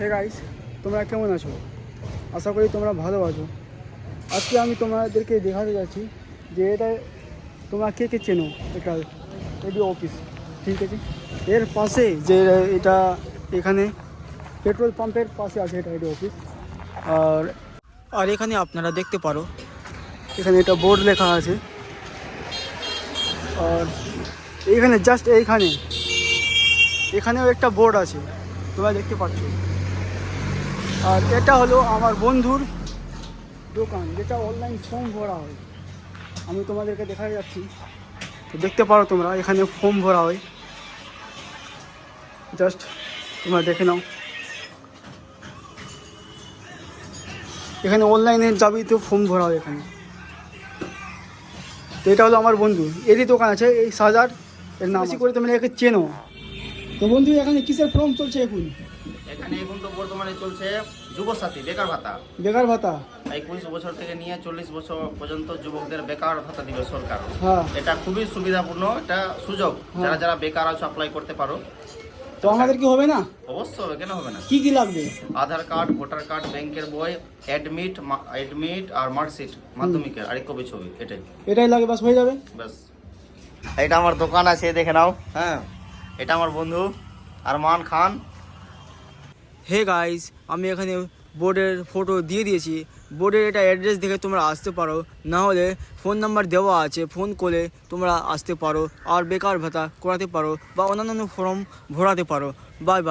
Hey guys, তোমরা কেমন আছো? আশা করি তোমরা ভালো আছো। আজকে আমি তোমাদেরকে দেখাতে যাচ্ছি যে এটা তোমরা কে কে চেনো। এটা এডি অফিস, ঠিক আছে। এর পাশে যে এটা এখানে পেট্রোল পাম্পের পাশে আছে এটা এডি অফিস। আর আর এখানে আপনারা দেখতে পারো, এখানে এটা বোর্ড লেখা আছে। আর এইখানে জাস্ট এখানেও একটা বোর্ড আছে, তোমরা দেখতে পাচ্ছ। আর এটা হলো আমার বন্ধুর দোকান, যেটা অনলাইন ফর্ম ভরা হয়। আমি তোমাদেরকে দেখা যাচ্ছি, তো দেখতে পারো তোমরা, এখানে ফর্ম ভরা হয়। জাস্ট তোমরা দেখে নাও, এখানে অনলাইনে যাবি তো ফর্ম ভরা হয় এখানে। তো এটা হলো আমার বন্ধু, এরই দোকান আছে এই সাজার, এর নাম বেশি করে তোমরা একে চেনো। তো বন্ধু এখানে কিসের ফর্ম চলছে এখন? এখানে এখন তো বর্তমানে চলছে যুবসাথী বেকার ভাতা। বেকার ভাতা 21 বছর থেকে নিয়ে 40 বছর পর্যন্ত যুবকদের বেকার ভাতা দিবে সরকার। হ্যাঁ, এটা খুবই সুবিধাপূর্ণ, এটা সুযোগ। যারা যারা বেকার আছো অ্যাপ্লাই করতে পারো। তো আমাদের কি হবে না? অবশ্যই হবে, কেন হবে না? কি কি লাগবে? আধার কার্ড, ভোটার কার্ড, ব্যাংকের বই, অ্যাডমিট আর মার্কশিট, মাধ্যমিকের আর কপি ছবি, এটাই লাগে, বাস হয়ে যাবে। ব্যাস। এটা আমার দোকান আছে, দেখে নাও। হ্যাঁ, এটা আমার বন্ধু আরমান খান। হে গাইস, আমি এখানে বোর্ডের ফটো দিয়ে দিয়েছি। বোর্ডের এটা অ্যাড্রেস দেখে তোমরা আসতে পারো, না হলে ফোন নাম্বার দেওয়া আছে, ফোন করে তোমরা আসতে পারো আর বেকার ভাতা করাতে পারো বা অন্যান্য ফর্ম ভরাতে পারো। Bye bye.